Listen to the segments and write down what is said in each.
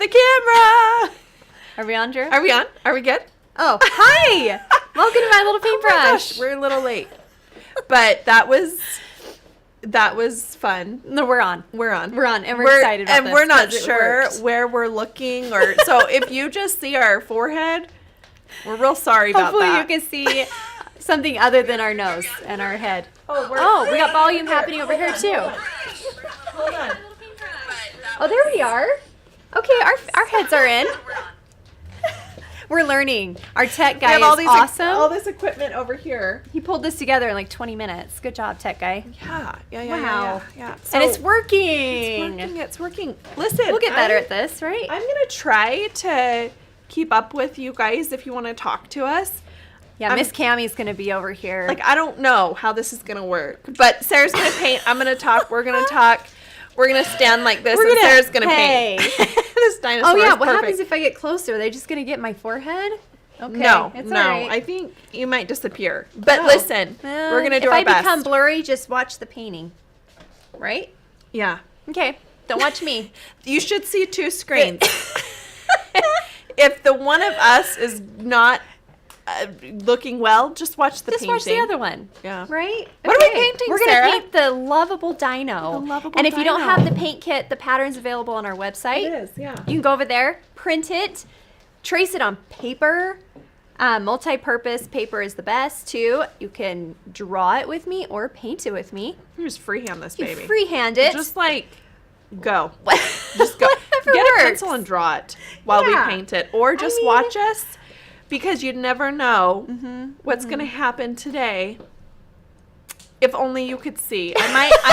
the camera. Are we on, Drew? Are we on? Are we good? Oh, hi. Welcome to my little paintbrush. Oh my gosh, we're a little late. But that was fun. No, we're on. We're on, and we're excited about and this we're not 'cause it sure worked. where we're looking, or so if you just see our forehead, we're real sorry about Hopefully that. you can see something other than our nose and our head. Oh, We got volume happening over here too. Hold on. Oh, there we are. Okay, our heads are in. We're learning. Our tech guy is awesome. all this equipment over here. He pulled this together in like 20 minutes. Good job, tech guy. Yeah. Wow. Yeah. And it's working. It's working. Listen, We'll get better at this, right? I'm gonna try to keep up with you guys if you want to talk to us. Yeah, Miss Cammie's going to be over here. Like, I don't know how this is gonna work, but Sarah's gonna paint. I'm gonna talk. We're gonna talk. We're gonna stand like this, and Sarah's gonna paint. This dinosaur. Oh yeah, is what perfect. happens if I get closer? Are they just gonna get my forehead? Okay, No, it's no. all right. I think you might disappear. But Oh. listen, we're gonna do our If I best. become blurry, just watch the painting. Right? Yeah. Okay. Don't watch me. You should see two screens. If the one of us is not looking well, just watch the painting. Just watch the other one. Yeah. Right? What are we painting, We're gonna Sarah? paint the lovable dino. The lovable and if you don't dino. have the paint kit, the pattern's available on our website. It is, yeah. You can go over there, print it, trace it on paper. Multi-purpose paper is the best too. You can draw it with me or paint it with me. You just freehand this You baby. freehand it. Just like go. Just go. Whatever Get a works. pencil and draw it while Yeah. we paint it, or just mean- watch us, because you never know what's going to happen today. If only you could see. I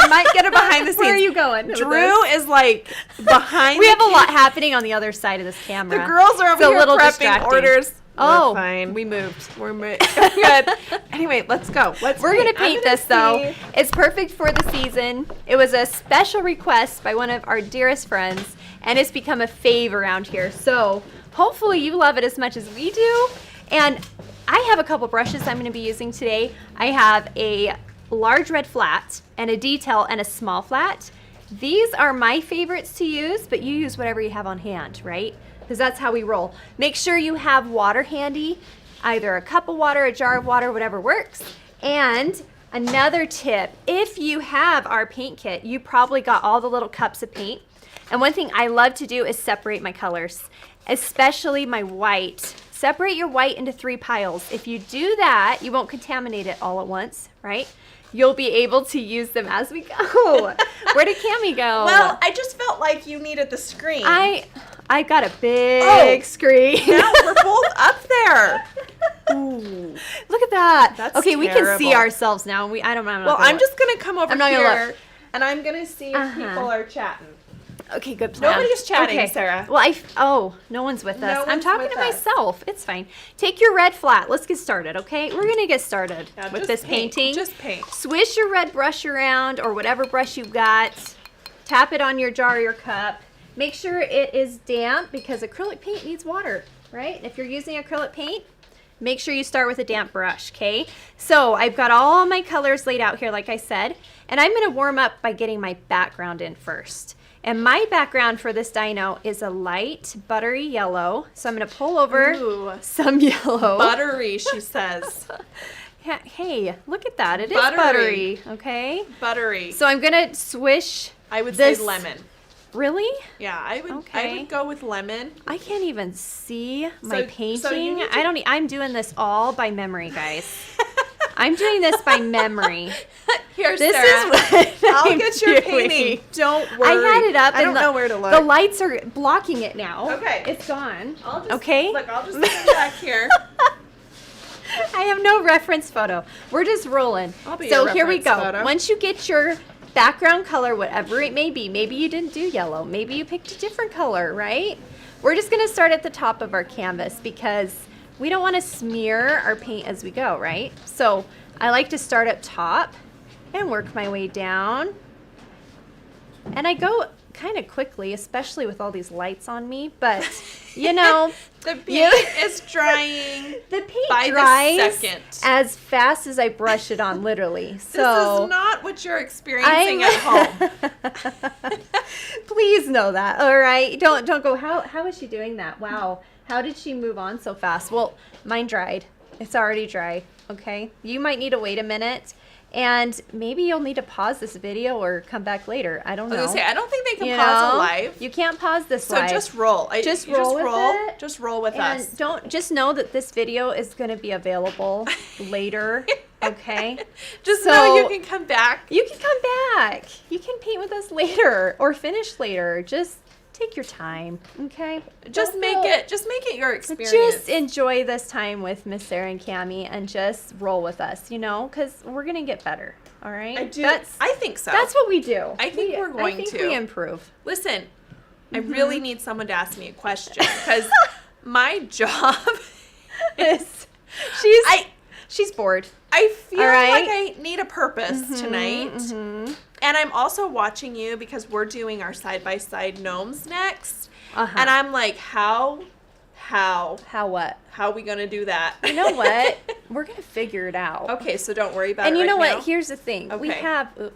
might get a behind the scenes. Where are you going with Drew is like behind. We the have a lot happening on the other side of this camera. The girls are over It's a here little prepping distracting. orders. Oh, We're fine. we moved. We're good. Anyway, let's go. We're going to paint this, though. It's perfect for the season. It was a special request by one of our dearest friends, and it's become a fave around here. So hopefully you love it as much as we do. And I have a couple brushes I'm going to be using today. I have a large red flat and a detail and a small flat. These are my favorites to use, but you use whatever you have on hand, right? Because that's how we roll. Make sure you have water handy, either a cup of water, a jar of water, whatever works. And another tip, if you have our paint kit, you probably got all the little cups of paint. And one thing I love to do is separate my colors, especially my white. Separate your white into 3 piles. If you do that, you won't contaminate it all at once, right? You'll be able to use them as we go. Where did Cammie go? Well, I just felt like you needed the screen. I got a big screen. Now we're both up there. Ooh. Look at that. That's okay, we can see terrible. ourselves now. I don't know. Well, I'm just gonna come over I'm not gonna here look. and I'm gonna see if people are chatting. Okay, good plan. Nobody's chatting, Sarah. Well, no one's with us. No I'm one's talking with to us. myself. It's fine. Take your red flat. Let's get started, okay? We're gonna get started Yeah, with just this paint. painting. Just paint. Swish your red brush around or whatever brush you've got. Tap it on your jar or your cup. Make sure it is damp because acrylic paint needs water, right? And if you're using acrylic paint, make sure you start with a damp brush, okay? So I've got all my colors laid out here, like I said, and I'm gonna warm up by getting my background in first. And my background for this dino is a light buttery yellow. So I'm gonna pull over Ooh. some yellow. Buttery, she says. Hey, look at that. It is Buttery. buttery, okay? Buttery. So I'm gonna swish. I would this- say lemon. Really? Yeah, I Okay. would go with lemon. I can't even see my So painting. you need to- I'm doing this all by memory, guys. I'm doing this by memory. Here, This Sarah. is what I'll I'm get your doing. painting. Don't I worry. had it up I don't and know where to look. the lights are blocking it now. Okay. It's gone. I'll just, Okay. Look, I'll just sit back here. I have no reference photo. We're just rolling. I'll be so your here we reference go. photo. Once you get your background color, whatever it may be, maybe you didn't do yellow, maybe you picked a different color, right? We're just gonna start at the top of our canvas because we don't wanna smear our paint as we go, right? So I like to start up top and work my way down. And I go kind of quickly, especially with all these lights on me, but you know, the paint is drying. The paint by dries the second. as fast as I brush it on, literally. So this is not what you're experiencing at home. Please know that. All right, don't go. How is she doing that? Wow, how did she move on so fast? Well, mine dried. It's already dry. Okay, you might need to wait a minute. And maybe you'll need to pause this video or come back later. I don't know. I was gonna say, I don't think they can pause it live. You can't pause this live. So just roll. Just roll with it. Just roll with and us. Just know that this video is going to be available later. Okay. Just know you can come back. You can come back. You can paint with us later or finish later. Just take your time, okay? Just make it your experience. Just enjoy this time with Miss Sarah and Cammie and just roll with us, you know, because we're gonna get better. All right. I do. I think so. That's what we do. I think we're going to. I think we improve. Listen, I really need someone to ask me a question because my job is she's bored. I feel like I need a purpose tonight. And I'm also watching you because we're doing our side-by-side gnomes next. And I'm like, how what? How are we going to do that? You know what? We're going to figure it out. Okay, so don't worry about it. And you know what? Now. Here's the thing. Okay.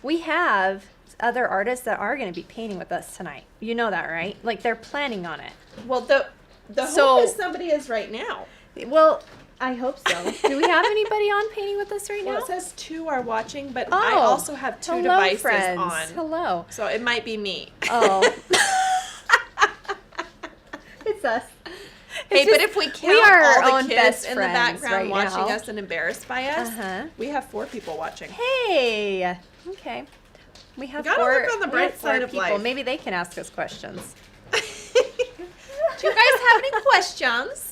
We have other artists that are going to be painting with us tonight. You know that, right? Like they're planning on it. Well, the hope is somebody is right now. Well, I hope so. Do we have anybody on painting with us right now? Well, it says 2 are watching, but I also have 2 devices on. Hello. So it might be me. Oh. It's us. Hey, but if we count all the kids in the background watching us and embarrassed by us, we have 4 people watching. Hey. Okay. We have gotta 4. Look on the bright side of people. life. Maybe they can ask us questions. Do you guys have any questions?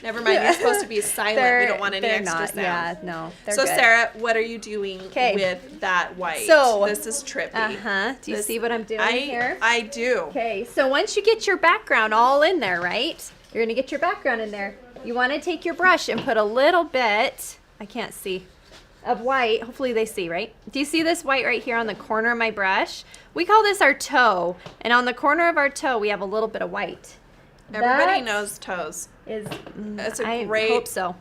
Never mind. You're supposed to be silent. We don't want any extra sound. Yeah, no. So, good. Sarah, what are you doing with that white? So, this is trippy. Do you see what I'm doing here? I do. Okay. So once you get your background all in there, right? You're gonna get your background in there. You want to take your brush and put a little bit. I can't see. Of white. Hopefully they see, right? Do you see this white right here on the corner of my brush? We call this our toe, and on the corner of our toe we have a little bit of white. Everybody knows toes. That's a great. I hope so.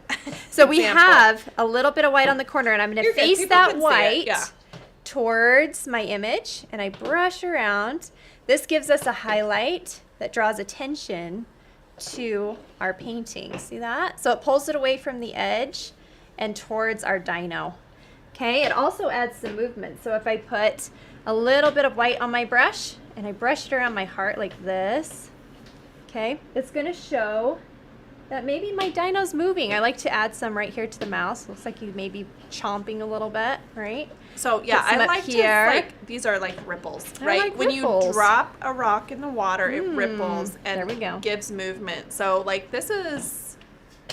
So we have a little bit of white on the corner, and I'm going to face that white towards my image, and I brush around. This gives us a highlight that draws attention to our painting. See that? So it pulls it away from the edge and towards our dino. Okay, it also adds some movement. So if I put a little bit of white on my brush, and I brush it around my heart like this, okay, it's going to show that maybe my dino's moving. I like to add some right here to the mouse. Looks like you may be chomping a little bit, right? So yeah, I like to, these are like ripples, right? When you drop a rock in the water, it ripples and gives movement. So like this is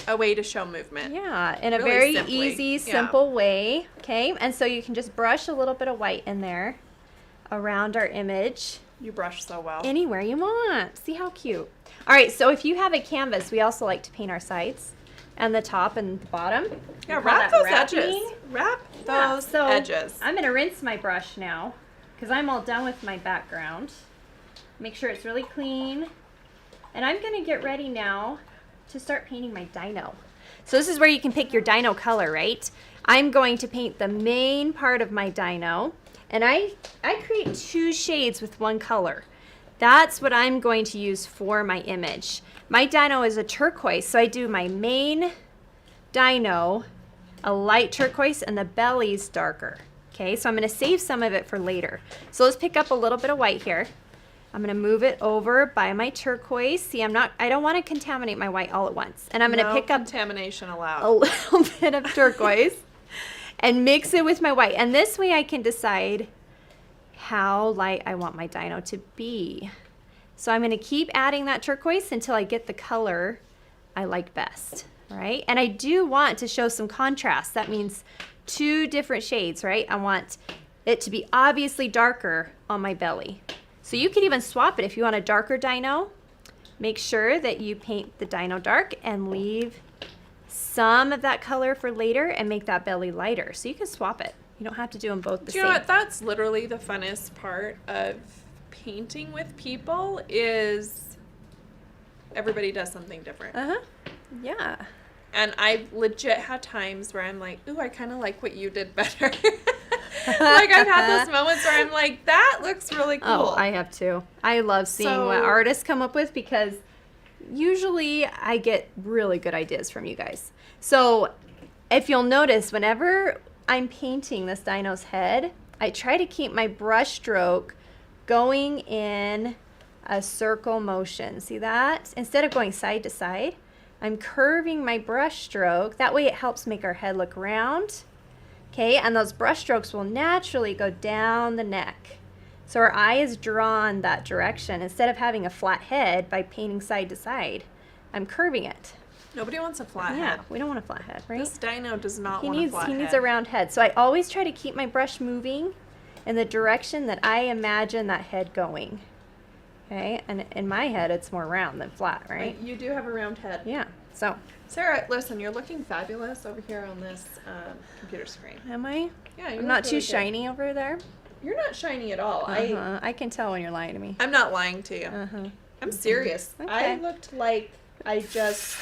a way to show movement. Yeah, in a very easy, simple way, okay? And so you can just brush a little bit of white in there around our image. You brush so well. Anywhere you want. See how cute. All right, so if you have a canvas, we also like to paint our sides and the top and the bottom. Yeah, wrap those edges. Wrap those edges. I'm going to rinse my brush now because I'm all done with my background. Make sure it's really clean. And I'm going to get ready now to start painting my dino. So this is where you can pick your dino color, right? I'm going to paint the main part of my dino. And I create 2 shades with 1 color. That's what I'm going to use for my image. My dino is a turquoise, so I do my main dino a light turquoise and the belly's darker. Okay, so I'm going to save some of it for later. So let's pick up a little bit of white here. I'm going to move it over by my turquoise. See, I don't want to contaminate my white all at once. And I'm going to pick up contamination allowed. A little bit of turquoise and mix it with my white. And this way I can decide how light I want my dino to be. So I'm going to keep adding that turquoise until I get the color I like best, right? And I do want to show some contrast. That means 2 different shades, right? I want it to be obviously darker on my belly. So you could even swap it if you want a darker dino. Make sure that you paint the dino dark and leave some of that color for later and make that belly lighter. So you can swap it. You don't have to do them both the same. You know what? That's literally the funnest part of painting with people is everybody does something different. Yeah. And I've legit had times where I'm like, ooh, I kind of like what you did better. Like, I've had those moments where I'm like, that looks really cool. Oh, I have too. I love seeing what artists come up with because usually I get really good ideas from you guys. So if you'll notice, whenever I'm painting this dino's head, I try to keep my brush stroke going in a circle motion. See that? Instead of going side to side, I'm curving my brush stroke. That way it helps make our head look round. Okay, and those brush strokes will naturally go down the neck. So our eye is drawn that direction. Instead of having a flat head by painting side to side, I'm curving it. Nobody wants a flat head. Yeah, we don't want a flat head, right? This dino does not want a flat head. He needs a round head. So I always try to keep my brush moving in the direction that I imagine that head going. Okay, and in my head, it's more round than flat, right? You do have a round head. Yeah, so. Sarah, listen, you're looking fabulous over here on this computer screen. Am I? Yeah, you're I'm not really too good. shiny over there. You're not shiny at all. I can tell when you're lying to me. I'm not lying to you. I'm serious. Okay. I looked like I just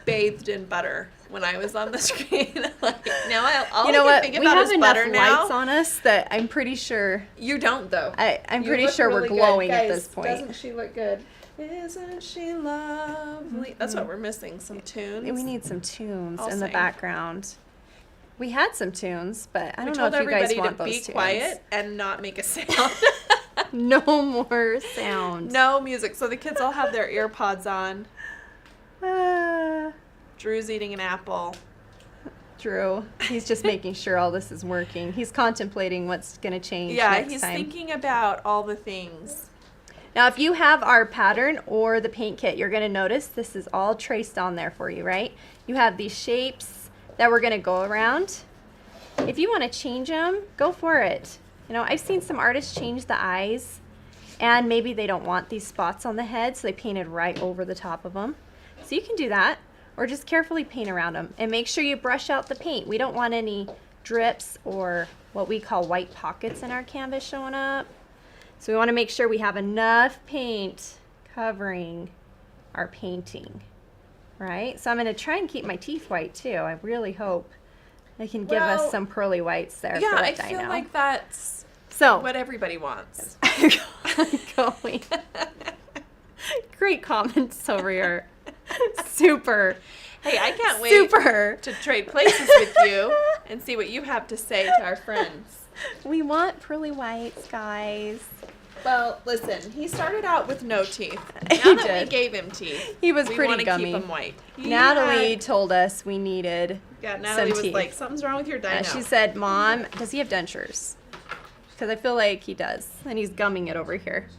bathed in butter when I was on the screen. Like, now all you know I what? can think We about have is enough butter now. lights on us that I'm pretty sure. You don't though. I'm You pretty look sure really we're good. glowing Guys, at this point. Doesn't she look good? Isn't she lovely? That's what we're missing. Some tunes. We need some tunes I'll in the sing. background. We had some tunes, but I don't know told if you guys everybody want to those be tunes. quiet and not make a sound. No more sound. No music. So the kids all have their ear pods on. Ah, Drew's eating an apple. Drew, he's just making sure all this is working. He's contemplating what's going to change Yeah, next he's time. thinking about all the things. Now, if you have our pattern or the paint kit, you're going to notice this is all traced on there for you, right? You have these shapes that we're going to go around. If you want to change them, go for it. You know, I've seen some artists change the eyes, and maybe they don't want these spots on the head, so they painted right over the top of them. So you can do that, or just carefully paint around them. And make sure you brush out the paint. We don't want any drips or what we call white pockets in our canvas showing up. So we want to make sure we have enough paint covering our painting, right? So I'm going to try and keep my teeth white too. I really hope they can give us some pearly whites there. Yeah, for I that feel dino. like that's So what everybody wants. going. Great comments over here. Super. Hey, I can't wait to trade places with you and see what you have to say to our friends. We want pearly whites, guys. Well, listen, he started out with no teeth. Now He that did. we gave him teeth, He was we pretty want to gummy. keep him white. Natalie told us we needed Natalie some was teeth. like, something's wrong with your dino. She said, Mom, does he have dentures? Because I feel like he does, and he's gumming it over here.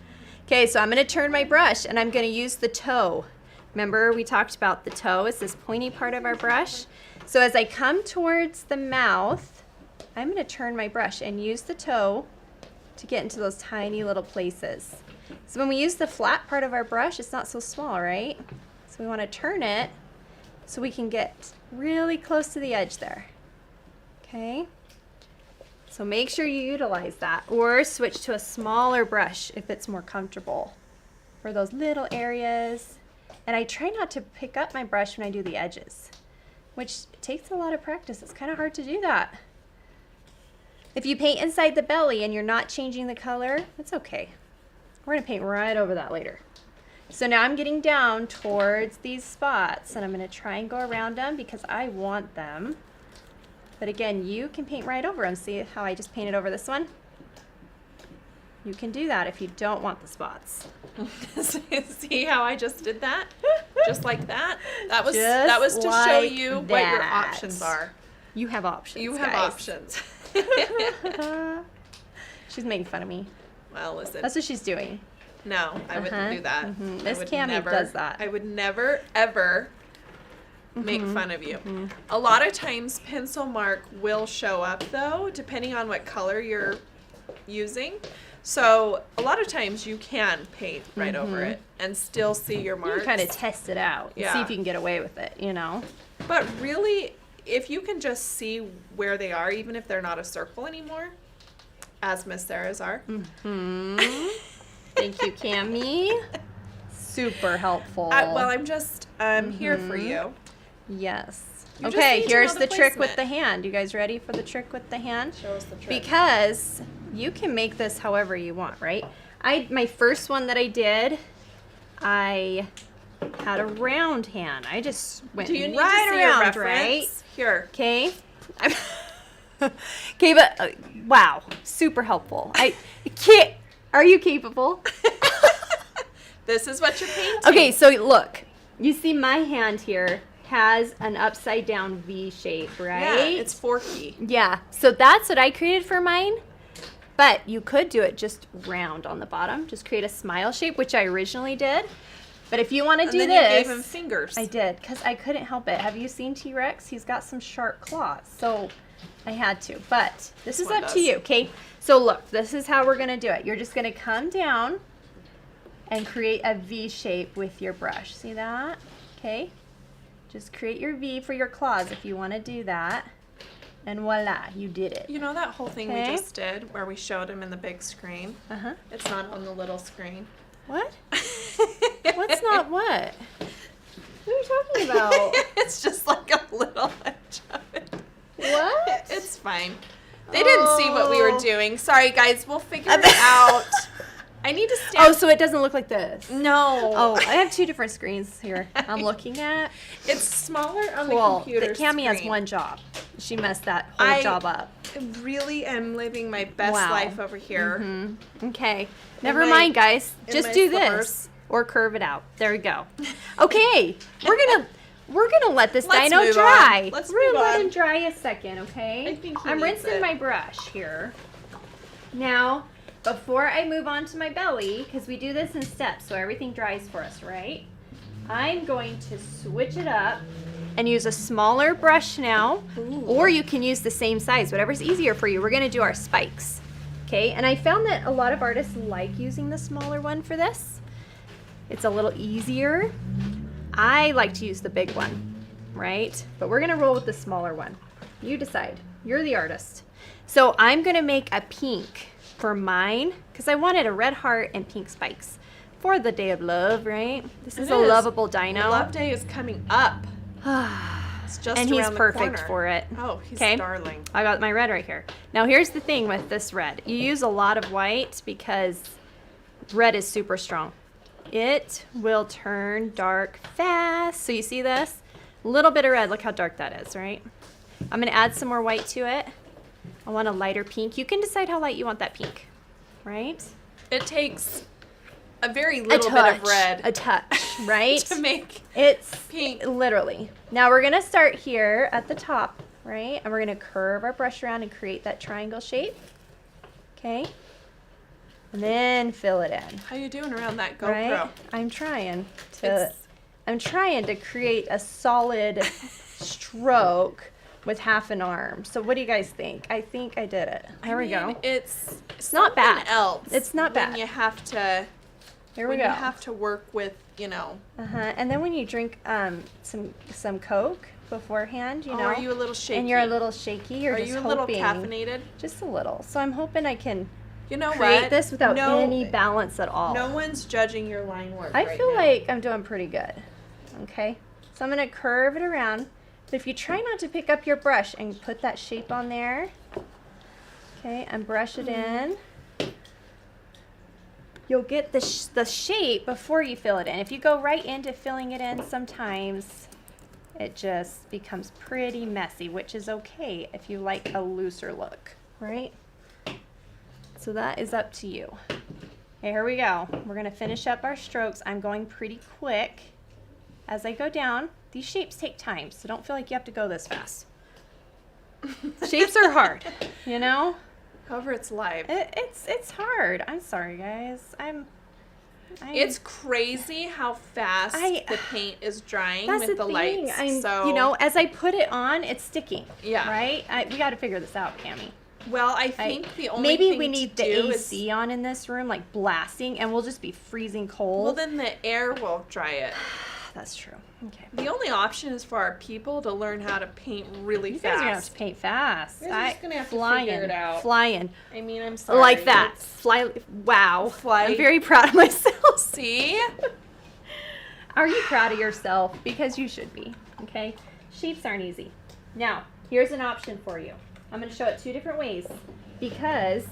Okay, so I'm going to turn my brush, and I'm going to use the toe. Remember, we talked about the toe is this pointy part of our brush. So as I come towards the mouth, I'm going to turn my brush and use the toe to get into those tiny little places. So when we use the flat part of our brush, it's not so small, right? So we want to turn it so we can get really close to the edge there. Okay? So make sure you utilize that, or switch to a smaller brush if it's more comfortable for those little areas. And I try not to pick up my brush when I do the edges, which takes a lot of practice. It's kind of hard to do that. If you paint inside the belly and you're not changing the color, that's okay. We're going to paint right over that later. So now I'm getting down towards these spots, and I'm going to try and go around them because I want them. But again, you can paint right over them. See how I just painted over this one? You can do that if you don't want the spots. See how I just did that? Just like that? That was to like show you what your that. options are. You have options. You have guys. options. She's making fun of me. Well, listen. That's what she's doing. No, I wouldn't do that. Miss Cammie does that. I would never, ever make fun of you. A lot of times pencil mark will show up though, depending on what color you're using. So a lot of times you can paint right over it and still see your marks. You can kind of test it out and see if you can get away with it, you know? But really, if you can just see where they are, even if they're not a circle anymore, as Miss Sarah's are, Thank you, Cammie. Super helpful. Well, I'm just here for you. Yes. You okay, here's the trick placement. with the hand. You guys ready for the trick with the hand? Show us the trick. Because you can make this however you want, right? My first one that I did, I had a round hand. I just went Do you need right to see around, a reference? right? Here. Okay. Okay, but wow, super helpful. I can't. Are you capable? This is what you're painting. Okay, so look. You see my hand here has an upside down V shape, right? Yeah, it's forky. Yeah, so that's what I created for mine. But you could do it just round on the bottom. Just create a smile shape, which I originally did. But if you want to do then this, you gave him fingers. I did, because I couldn't help it. Have you seen T-Rex? He's got some sharp claws, so I had to. But this is up to you, okay? So look, this is how we're gonna do it. You're just gonna come down and create a V shape with your brush. See that? Okay. Just create your V for your claws if you want to do that. And voila, you did it. You know that whole thing Okay. we just did where we showed him in the big screen? Uh-huh. It's not on the little screen. What? What's not what? What are you talking about? It's just like a little edge of it. What? It's fine. They didn't see what we were doing. Sorry, guys. We'll figure it out. I need to stand. Oh, so it doesn't look like this. No. Oh, I have two different screens here I'm looking at. It's smaller on Cool. the computer Cammie has screen. one job. She messed that whole job up. I really am living my best life over here. Mm-hmm. Okay. Never my- mind, guys. in Just my do slippers. this or curve it out. There we go. Okay. We're gonna let this Let's dino move dry. on. Let's We're move gonna let on. him dry a second, okay? I think he I'm needs rinsing it. my brush here. Now, before I move on to my belly, because we do this in steps, so everything dries for us, right? I'm going to switch it up and use a smaller brush now, or you can use the same size, whatever's easier for you. We're gonna do our spikes, okay? And I found that a lot of artists like using the smaller one for this. It's a little easier. I like to use the big one, right? But we're gonna roll with the smaller one. You decide. You're the artist. So I'm gonna make a pink for mine because I wanted a red heart and pink spikes for the Day of Love, right? This is a lovable dino. Love Day is coming up. It's just and around he's the perfect corner. for it. Oh, he's Okay. darling. I got my red right here. Now here's the thing with this red. You use a lot of white because red is super strong. It will turn dark fast. So you see this? A little bit of red. Look how dark that is, right? I'm going to add some more white to it. I want a lighter pink. You can decide how light you want that pink, right? It takes a very little bit of red A touch, right? to make It's pink. literally. Now we're going to start here at the top, right? And we're going to curve our brush around and create that triangle shape. Okay? And then fill it in. How you doing around that GoPro? Right? I'm trying to create a solid stroke with half an arm. So what do you guys think? I think I did it. There we go. It's not bad. something else. It's not bad. When you have to. Here we when go. you have to work with, And then when you drink some Coke beforehand, you know. Are you a little shaky? And you're a little shaky. You're Are just you a little hoping, caffeinated? Just a little. So I'm hoping I can You know create what? this without any balance at all. No one's judging your line work. I right feel now. like I'm doing pretty good. Okay. So I'm going to curve it around. But if you try not to pick up your brush and put that shape on there, okay, and brush it in, you'll get the shape before you fill it in. If you go right into filling it in, sometimes it just becomes pretty messy, which is okay if you like a looser look, right? So that is up to you. Okay, here we go. We're going to finish up our strokes. I'm going pretty quick as I go down. These shapes take time, so don't feel like you have to go this fast. Shapes are hard, you know? However, it's live. It's hard. I'm sorry, guys. It's crazy how fast the paint is drying that's with the thing. lights. So you know, as I put it on, it's sticking. Yeah. Right? We got to figure this out, Cammie. Well, I think the only maybe thing we need to the do AC on in this room, like blasting, and we'll just be freezing cold. Well, then the air will dry it. That's true. Okay. The only option is for our people to learn how to paint really fast. You guys are going to have to paint fast. You're just going to have to figure it out. Flying. I mean, I'm sorry. Like that. Fly. Wow. Fly. I'm very proud of myself. See? Are you proud of yourself? Because you should be. Okay? Shapes aren't easy. Now, here's an option for you. I'm going to show it 2 different ways because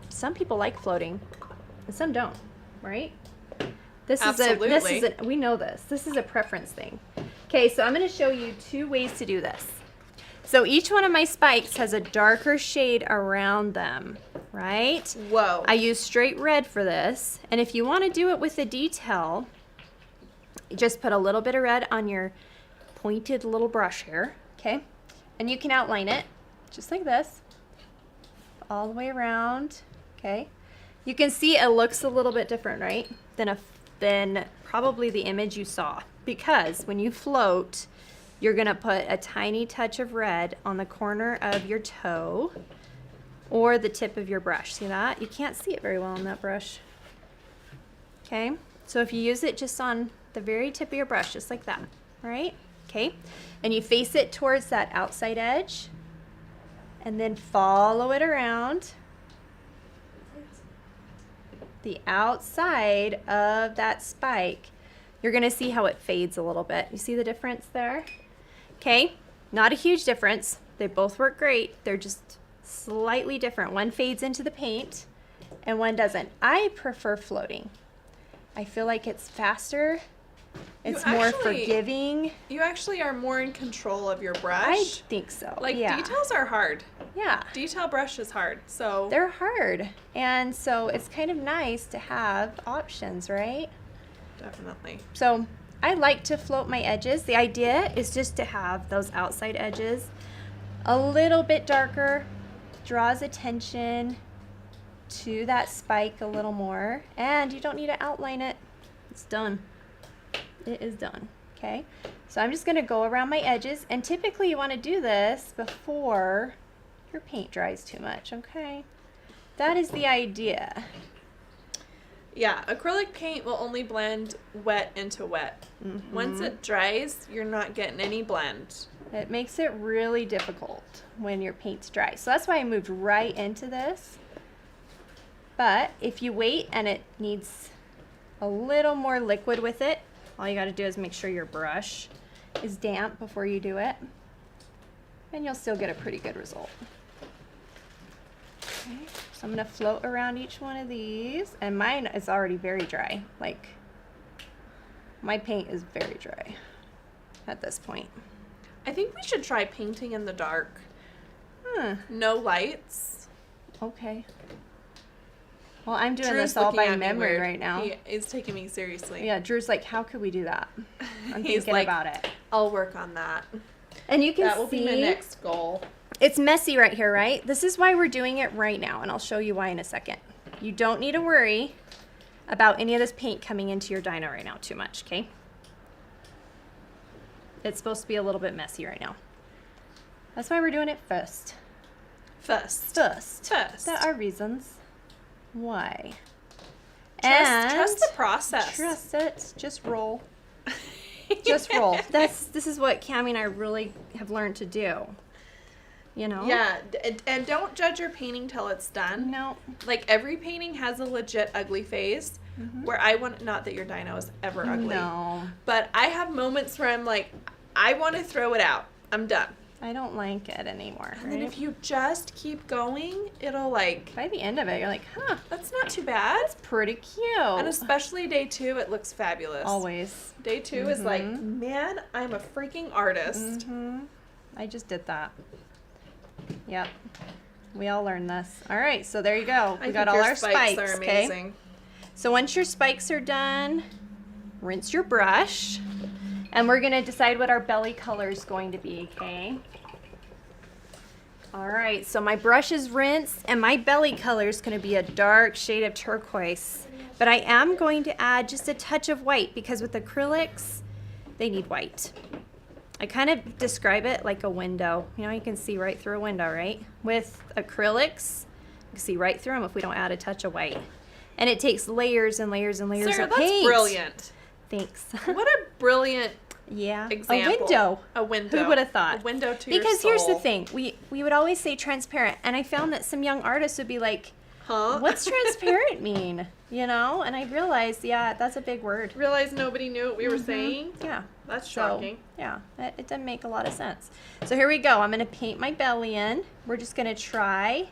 some people like floating and some don't, right? Absolutely. We know this. This is a preference thing. Okay, so I'm going to show you 2 ways to do this. So each one of my spikes has a darker shade around them, right? Whoa. I use straight red for this. And if you want to do it with a detail, just put a little bit of red on your pointed little brush here, okay? And you can outline it just like this, all the way around, okay? You can see it looks a little bit different, right? Than probably the image you saw. Because when you float, you're gonna put a tiny touch of red on the corner of your toe or the tip of your brush. See that? You can't see it very well on that brush. Okay, so if you use it just on the very tip of your brush, just like that, right? Okay, and you face it towards that outside edge and then follow it around the outside of that spike. You're gonna see how it fades a little bit. You see the difference there? Okay, not a huge difference. They both work great. They're just slightly different. One fades into the paint and one doesn't. I prefer floating. I feel like it's faster. It's more forgiving. You actually are more in control of your brush. I think so. Like, yeah. Details are hard. Yeah. Detail brush is hard, so. They're hard. And so it's kind of nice to have options, right? Definitely. So I like to float my edges. The idea is just to have those outside edges a little bit darker, draws attention to that spike a little more, and you don't need to outline it. It's done. It is done. Okay, so I'm just going to go around my edges, and typically you want to do this before your paint dries too much. Okay, that is the idea. Yeah, acrylic paint will only blend wet into wet. Mm-hmm. Once it dries, you're not getting any blend. It makes it really difficult when your paint's dry. So that's why I moved right into this. But if you wait and it needs a little more liquid with it, all you got to do is make sure your brush is damp before you do it, and you'll still get a pretty good result. Okay, so I'm going to float around each one of these, and mine is already very dry. Like, my paint is very dry at this point. I think we should try painting in the dark. No lights. Okay. Well, I'm doing Drew's this all by looking at me memory weird. right now. He is taking me seriously. Yeah, Drew's like, how could we do that? I'm He's thinking like, about it. I'll work on that. And you can That will see be my next goal. it's messy right here, right? This is why we're doing it right now, and I'll show you why in a second. You don't need to worry about any of this paint coming into your dino right now too much, okay? It's supposed to be a little bit messy right now. That's why we're doing it first. First. There are reasons why. Trust the process. Trust it. Just roll. Just roll. This is what Cammie and I really have learned to do. You know? Yeah, and don't judge your painting till it's done. No. Like, every painting has a legit ugly phase. Mm-hmm. Where I want, not that your dino is ever ugly. No. But I have moments where I'm like, I want to throw it out. I'm done. I don't like it anymore. And then if you just keep going, it'll like... By the end of it, you're like, huh. That's not too bad. That's pretty cute. And especially day 2, it looks fabulous. Always. Day 2 is like, man, I'm a freaking artist. Mm-hmm. I just did that. Yep. We all learned this. All right, so there you go. We got all our spikes. Are amazing. Okay? So once your spikes are done, rinse your brush. And we're going to decide what our belly color is going to be, okay? All right, so my brush is rinsed, and my belly color is going to be a dark shade of turquoise. But I am going to add just a touch of white, because with acrylics, they need white. I kind of describe it like a window. You know, you can see right through a window, right? With acrylics, you can see right through them if we don't add a touch of white. And it takes layers and layers and layers Sarah, of paint. that's brilliant. Thanks. What a brilliant example. A window. Who would have thought? A window to your Because soul. here's the thing. We would always say transparent, and I found that some young artists would be like, huh? What's transparent mean? You know? And I realized, that's a big word. Realized nobody knew what we were saying? Yeah. That's shocking. So, yeah, it doesn't make a lot of sense. So here we go. I'm going to paint my belly in. We're just going to try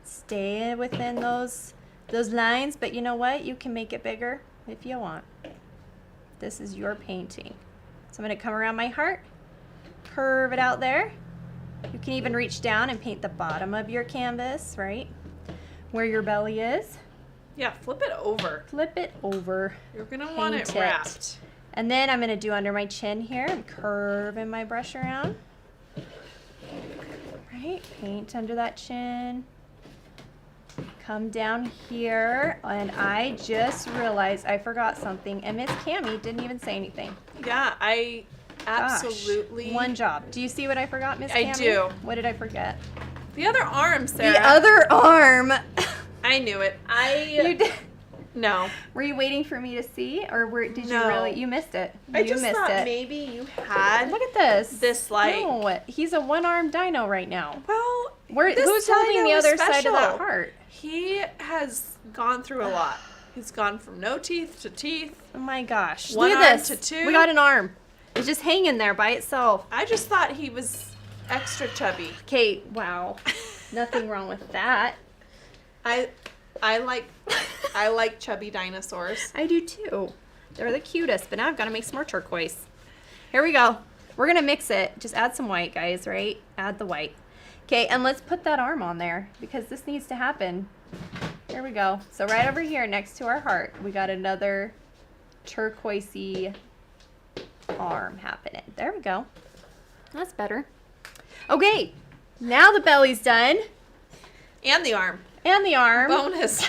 stay within those lines, but you know what? You can make it bigger if you want. This is your painting. So I'm going to come around my heart, curve it out there. You can even reach down and paint the bottom of your canvas, right? Where your belly is. Yeah, flip it over. Flip it over. You're going to want it wrapped. And then I'm going to do under my chin here. I'm curving my brush around. Right, paint under that chin. Come down here, and I just realized I forgot something, and Miss Cammie didn't even say anything. Yeah, I absolutely... Gosh, one job. Do you see what I forgot, Miss Cammie? I do. What did I forget? The other arm, Sarah. The other arm. I knew it. You did. No. Were you waiting for me to see, or did you really? You missed it. I just thought maybe you had. Look at this. This like. No, he's a one-armed dino right now. Well, who's holding the other side of that heart? He has gone through a lot. He's gone from no teeth to teeth. Oh my gosh! One Look at arm this. to two. We got an arm. It's just hanging there by itself. I just thought he was extra chubby. Kate, wow. Nothing wrong with that. I like chubby dinosaurs. I do too. They're the cutest, but now I've got to make some more turquoise. Here we go. We're going to mix it. Just add some white, guys, right? Add the white. Okay, and let's put that arm on there because this needs to happen. Here we go. So right over here next to our heart, we got another turquoisey arm happening. There we go. That's better. Okay, now the belly's done. And the arm. And the arm. Bonus.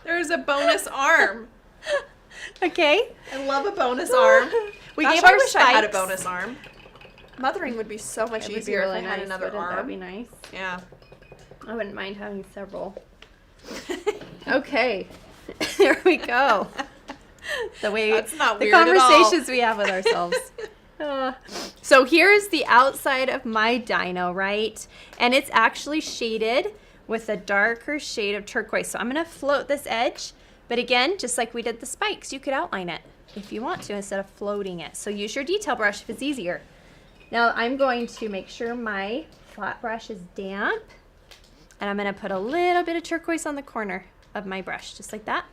There's a bonus arm. Okay. I love a bonus arm. I wish I had a bonus arm. Mothering would be so much easier if I had another arm. That'd be nice. Yeah. I wouldn't mind having several. Okay. Here we go. That's not the weird at all. conversations we have with ourselves. So here's the outside of my dino, right? And it's actually shaded with a darker shade of turquoise. So I'm going to float this edge. But again, just like we did the spikes, you could outline it if you want to instead of floating it. So use your detail brush if it's easier. Now I'm going to make sure my flat brush is damp. And I'm going to put a little bit of turquoise on the corner of my brush, just like that.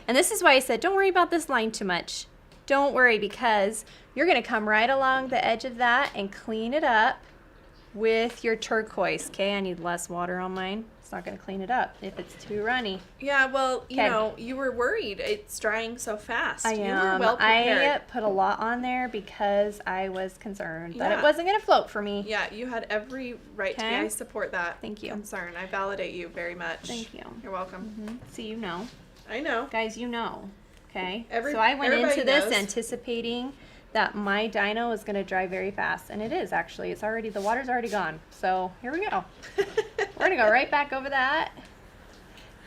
And this is why I said don't worry about this line too much. Don't worry, because you're going to come right along the edge of that and clean it up with your turquoise. Okay, I need less water on mine. It's not going to clean it up if it's too runny. Yeah, well, you know, you were worried. It's drying so fast. I am. You were well prepared. I put a lot on there because I was concerned that it wasn't going to float for me. Yeah, you had every right to be. I support that. Thank you. Concern. I validate you very much. Thank you. You're welcome. See, you know. I know. Guys, you know. Okay? So I went into this knows. anticipating that my dino is going to dry very fast, and it is actually. The water's already gone. So here we go. We're going to go right back over that.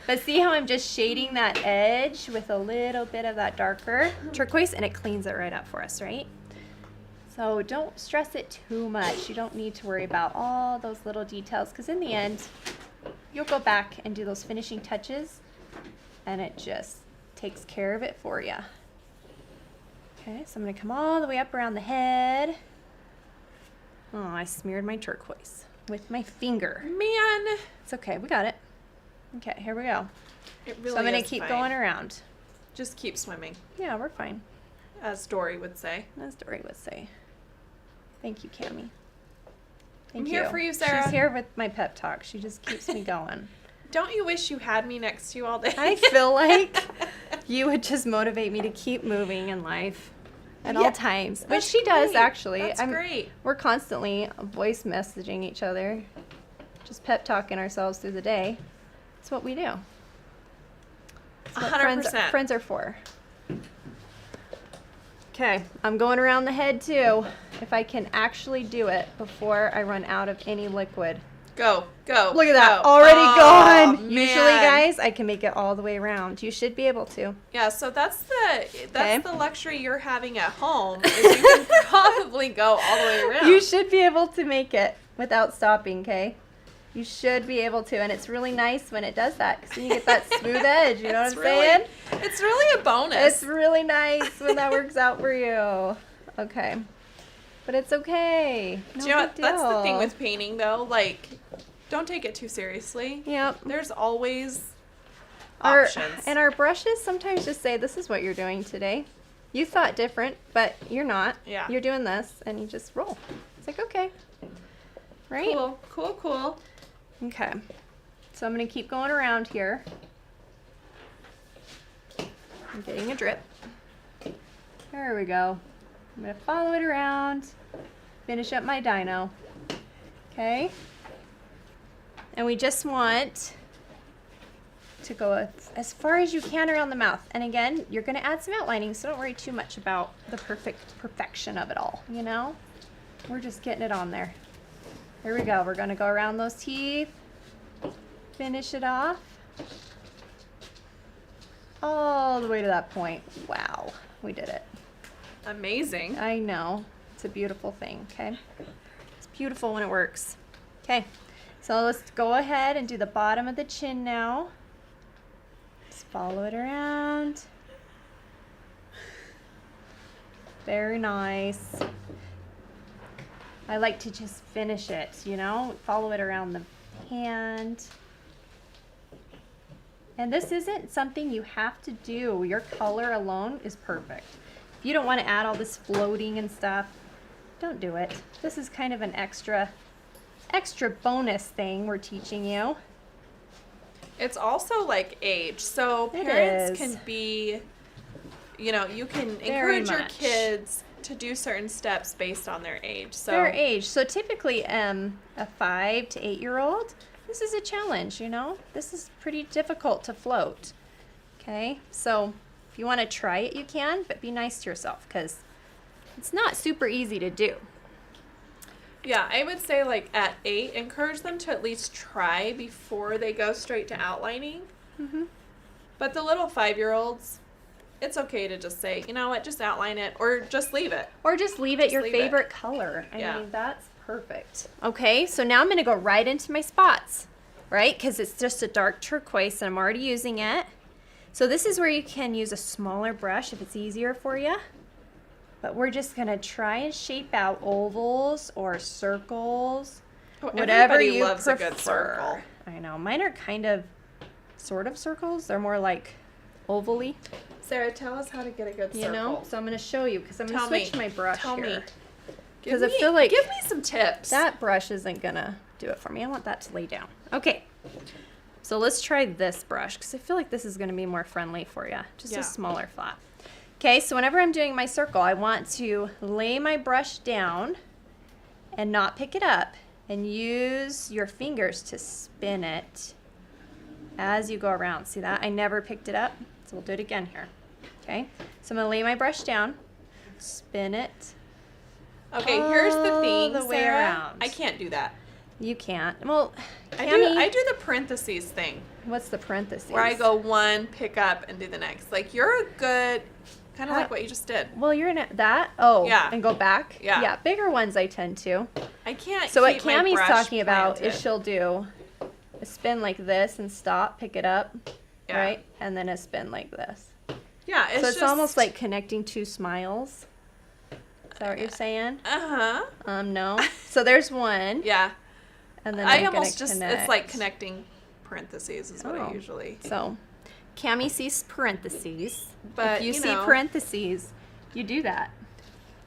But see how I'm just shading that edge with a little bit of that darker turquoise, and it cleans it right up for us, right? So don't stress it too much. You don't need to worry about all those little details, because in the end, you'll go back and do those finishing touches, and it just takes care of it for you. Okay, so I'm going to come all the way up around the head. Oh, I smeared my turquoise with my finger. Man. It's okay. We got it. Okay, here we go. It really so I'm going to is keep fine. going around. Just keep swimming. Yeah, we're fine. As Dory would say. As Dory would say. Thank you, Cammie. I'm here for you, Sarah. She's here with my pep talk. She just keeps me going. Don't you wish you had me next to you all day? I feel like you would just motivate me to keep moving in life at all times. Which she does, actually. That's great. We're constantly voice messaging each other, just pep talking ourselves through the day. It's what we do. It's what 100%. Friends are for. Okay, I'm going around the head too, if I can actually do it before I run out of any liquid. Go. Look at that. Already gone. Usually, guys, I can make it all the way around. You should be able to. Yeah, so that's the luxury you're having at home. Is you can probably go all the way around. You should be able to make it without stopping, okay? You should be able to, and it's really nice when it does that because you get that smooth edge, you know what I'm saying? It's really a bonus. It's really nice when that works out for you. Okay. But it's okay. No, do you know what? That's the thing with painting, though. Like, don't take it too seriously. Yep. There's always options. And our brushes sometimes just say, this is what you're doing today. You thought different, but you're not. Yeah. You're doing this, and you just roll. It's like, okay. Right? Cool. Okay. So I'm going to keep going around here. I'm getting a drip. There we go. I'm going to follow it around. Finish up my dino. Okay. And we just want to go as far as you can around the mouth. And again, you're going to add some outlining, so don't worry too much about the perfection of it all, you know? We're just getting it on there. Here we go. We're going to go around those teeth. Finish it off. All the way to that point. Wow. We did it. Amazing. I know. It's a beautiful thing, okay? It's beautiful when it works. Okay. So let's go ahead and do the bottom of the chin now. Just follow it around. Very nice. I like to just finish it, you know, follow it around the hand. And this isn't something you have to do. Your color alone is perfect. If you don't want to add all this floating and stuff, don't do it. This is kind of an extra bonus thing we're teaching you. It's also like age. So parents can be, you know, you can encourage your kids to do certain steps based on their age. So their age. So typically a 5 to 8 year old, this is a challenge, you know. This is pretty difficult to float. Okay? So if you want to try it, you can, but be nice to yourself because it's not super easy to do. Yeah, I would say like at 8, encourage them to at least try before they go straight to outlining. Mm-hmm. But the little 5-year-olds, it's okay to just say, you know what, just outline it or just leave it. Or just leave it your favorite color. I mean, that's perfect. Okay, so now I'm going to go right into my spots, right? Because it's just a dark turquoise and I'm already using it. So this is where you can use a smaller brush if it's easier for you. But we're just going to try and shape out ovals or circles, whatever you loves prefer. A good circle. I know. Mine are kind of sort of circles. They're more like oval-y. Sarah, tell us how to get a good circle. You know, so I'm going to show you because I'm going to switch my brush here. Because I feel like give me some tips. That brush isn't going to do it for me. I want that to lay down. Okay. So let's try this brush because I feel like this is going to be more friendly for you. Just a smaller flat. Okay, so whenever I'm doing my circle, I want to lay my brush down and not pick it up and use your fingers to spin it as you go around. See that? I never picked it up, so we'll do it again here. Okay, so I'm going to lay my brush down, spin it. Okay, here's the thing, the way Sarah. Around. I can't do that. You can't. Well, I do the parentheses thing. What's the parentheses? Where I go one, pick up, and do the next. Like, you're a good... Kind of like what you just did. Well, you're in that. Oh, yeah. And go back. Yeah. Yeah, bigger ones I tend to. I can't. So what Cammie's talking about is she'll do a spin like this and stop, pick it up, right, and then a spin like this. Yeah. So it's almost like connecting two smiles. Is that what you're saying? No. So there's one. Yeah. And then I almost just connect. It's like connecting parentheses is what I usually. So. Cammie sees parentheses, but if you see parentheses, you do that,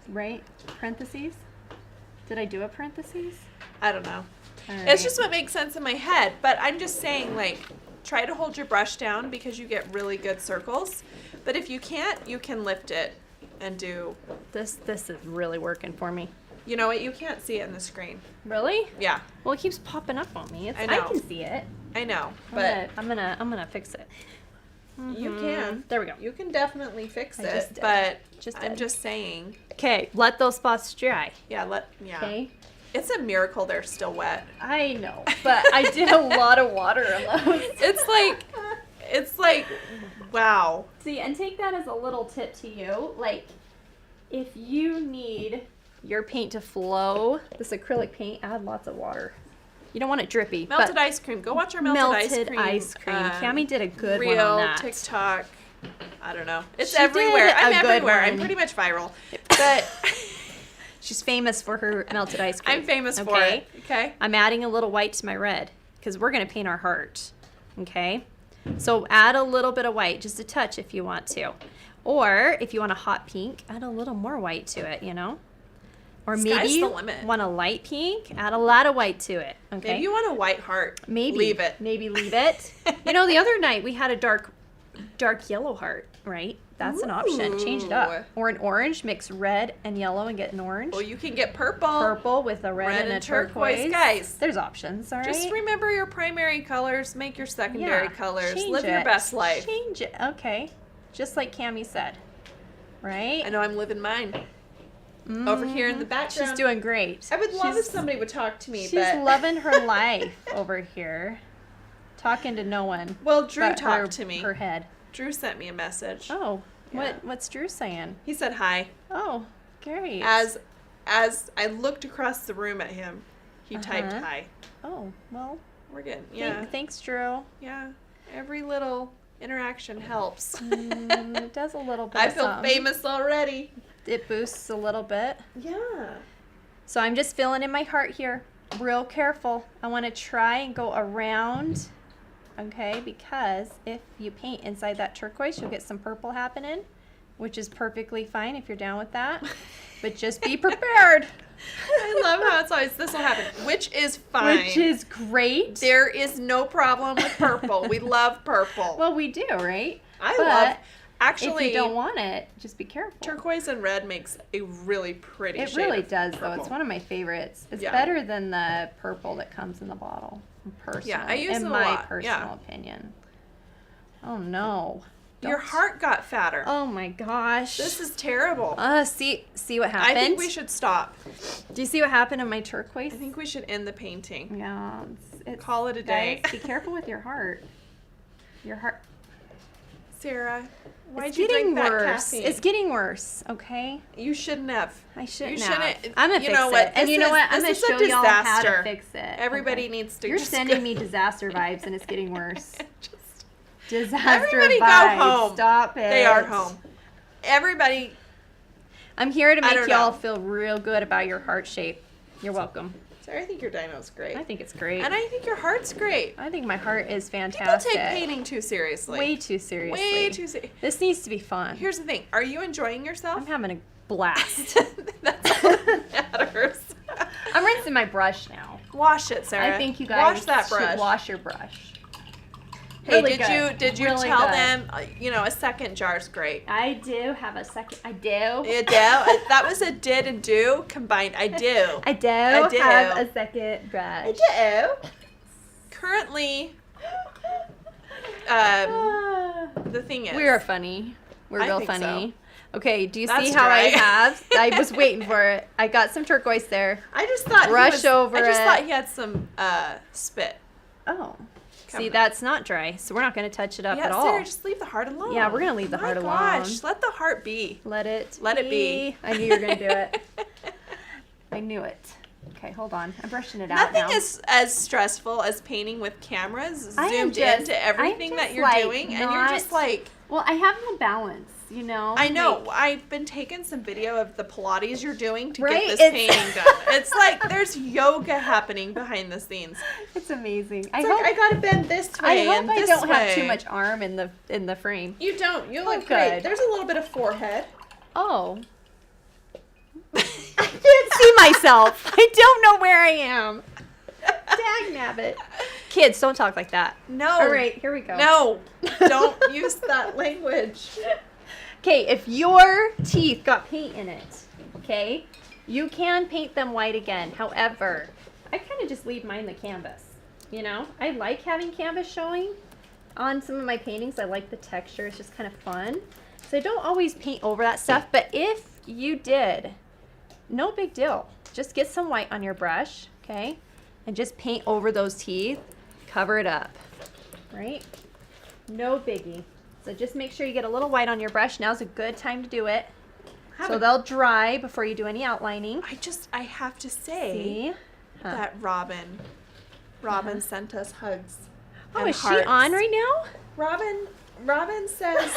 right? Parentheses? Did I do a parentheses? I don't know. Right. It's just what makes sense in my head, but I'm just saying, like, try to hold your brush down because you get really good circles, but if you can't, you can lift it and do... This is really working for me. You know what? You can't see it in the screen. Really? Yeah. Well, it keeps popping up on me. I know. I can see it. I know, but... I'm gonna fix it. You can. There we go. You can definitely fix it, but I'm just saying. Okay, let those spots dry. Yeah, Okay. It's a miracle they're still wet. I know, but I did a lot of water on those. It's like, wow. See, and take that as a little tip to you. Like, if you need your paint to flow, this acrylic paint, add lots of water. You don't want it drippy. Melted ice cream. Go watch our melted ice cream. Cami did a good one on that. Real TikTok. I don't know. It's everywhere. I'm everywhere. I'm pretty much viral. But she's famous for her melted ice cream. I'm famous for it. Okay. I'm adding a little white to my red because we're going to paint our heart. Okay. So add a little bit of white, just a touch if you want to. Or if you want a hot pink, add a little more white to it, you know? Or maybe you want a light pink, add a lot of white to it. Okay. Maybe you want a white heart. Maybe. Leave it. Maybe leave it. You know, the other night we had a dark yellow heart, right? That's an option. Change it up. Or an orange, mix red and yellow and get an orange. Well, you can get purple. Purple with a red and a turquoise. Guys. There's options, all right? Just remember your primary colors, make your secondary colors, live your best life. Change it. Okay. Just like Cami said. Right? I know I'm living mine. Over here in the background. She's doing great. I would love if somebody would talk to me. She's loving her life over here. Talking to no one. Well, Drew talked to me. Her head. Drew sent me a message. Oh. Yeah. What's Drew saying? He said hi. Oh, great. As I looked across the room at him, he typed hi. Oh, well. We're good. Yeah. Thanks, Drew. Yeah. Every little interaction helps. It does a little bit. I feel famous already. It boosts a little bit. Yeah. So I'm just filling in my heart here. Real careful. I want to try and go around. Okay, because if you paint inside that turquoise, you'll get some purple happening, which is perfectly fine if you're down with that. But just be prepared. I love how it's always, this will happen, which is fine. Which is great. There is no problem with purple. We love purple. Well, we do, right? Actually, if you don't want it, just be careful. Turquoise and red makes a really pretty shade. It really does, though. It's one of my favorites. It's better than the purple that comes in the bottle. Personally, yeah, I use it a lot. In my personal opinion. Oh no! Your heart got fatter. Oh my gosh! This is terrible. See what happened? I think we should stop. Do you see what happened in my turquoise? I think we should end the painting. Yeah, call it a day. Guys, be careful with your heart. Your heart. Sarah, why'd you drink that caffeine? It's getting worse, okay? You shouldn't have. I shouldn't have. I'm going to fix what? it. And you know what? I'm going to show y'all how to fix it. Everybody needs to. You're sending me disaster vibes, and it's getting worse. Disaster everybody vibes. Go home. Stop it. They are home. Everybody. I'm here to make y'all feel real good about your heart shape. You're welcome. Sarah, I think your dino's great. I think it's great. And I think your heart's great. I think my heart is fantastic. People take painting too seriously. Way too seriously. Way too seriously. This needs to be fun. Here's the thing. Are you enjoying yourself? I'm having a blast. That's all that matters. I'm rinsing my brush now. Wash it, Sarah. I think you guys wash that brush. Should wash your brush. Hey, really did you really tell them, a second jar's great? I do have a second. I do. You do? That was a did and do combined. I do. I do have a second brush. I do. Currently, the thing is. We are funny. We're real funny. So. Okay, do you see how dry. I have? I was waiting for it. I got some turquoise there. I just thought thought he had some spit. Oh. See, that's not dry, so we're not going to touch it up at all. Sarah, just leave the heart alone. Yeah, we're going to leave the heart alone. Gosh, let the heart be. Let it be. I knew you were going to do it. I knew it. Okay, hold on. I'm brushing it out now. Nothing is as stressful as painting with cameras zoomed into everything that you're doing, and you're just like... Well, I have no balance, you know? I know. I've been taking some video of the Pilates you're doing to get this painting done. It's like there's yoga happening behind the scenes. It's amazing. I gotta bend this way. I hope I don't have too much arm in the frame. You don't. You look great. There's a little bit of forehead. Oh. I can't see myself. I don't know where I am. Dag nabbit. Kids, don't talk like that. No. All right, here we go. No. Don't use that language. Okay, if your teeth got paint in it, okay, you can paint them white again. However, I kind of just leave mine the canvas. You know, I like having canvas showing on some of my paintings. I like the texture. It's just kind of fun. So I don't always paint over that stuff, but if you did, no big deal. just get some white on your brush, okay? And just paint over those teeth. Cover it up, right? No biggie. So just make sure you get a little white on your brush. Now's a good time to do it. So they'll dry before you do any outlining. I have to say that Robin sent us hugs. Oh, is she on right now? Robin says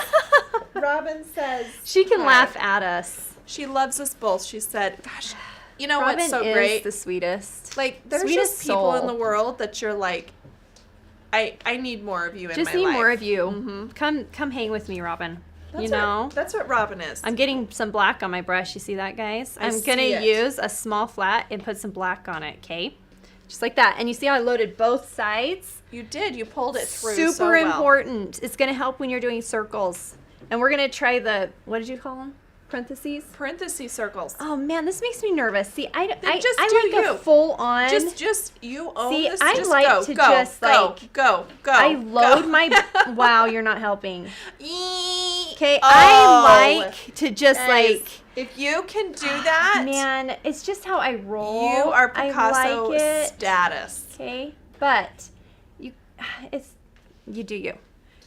she can laugh at us. She loves us both. She said, gosh, you know Robin what's so is great? The sweetest. Like, there's sweetest just people in the world that you're like, I need more of you in my life. Just need more of you. Mm-hmm. Come hang with me, Robin. That's what Robin is. I'm getting some black on my brush. You see that, guys? I'm going to use a small flat and put some black on it, okay? Just like that. And you see how I loaded both sides? You did. You pulled it through Super so well. important. It's going to help when you're doing circles. And we're going to try the, what did you call them? Parentheses circles. Oh man, this makes me nervous. See, I like you. a full on. Just you own this. I just like go, to go, just go, like go. I load my. Wow, you're not helping. Okay, Oh, I like to just like. If you can do that, man, it's just how I roll. You are Picasso like it. status. Okay, but you do you.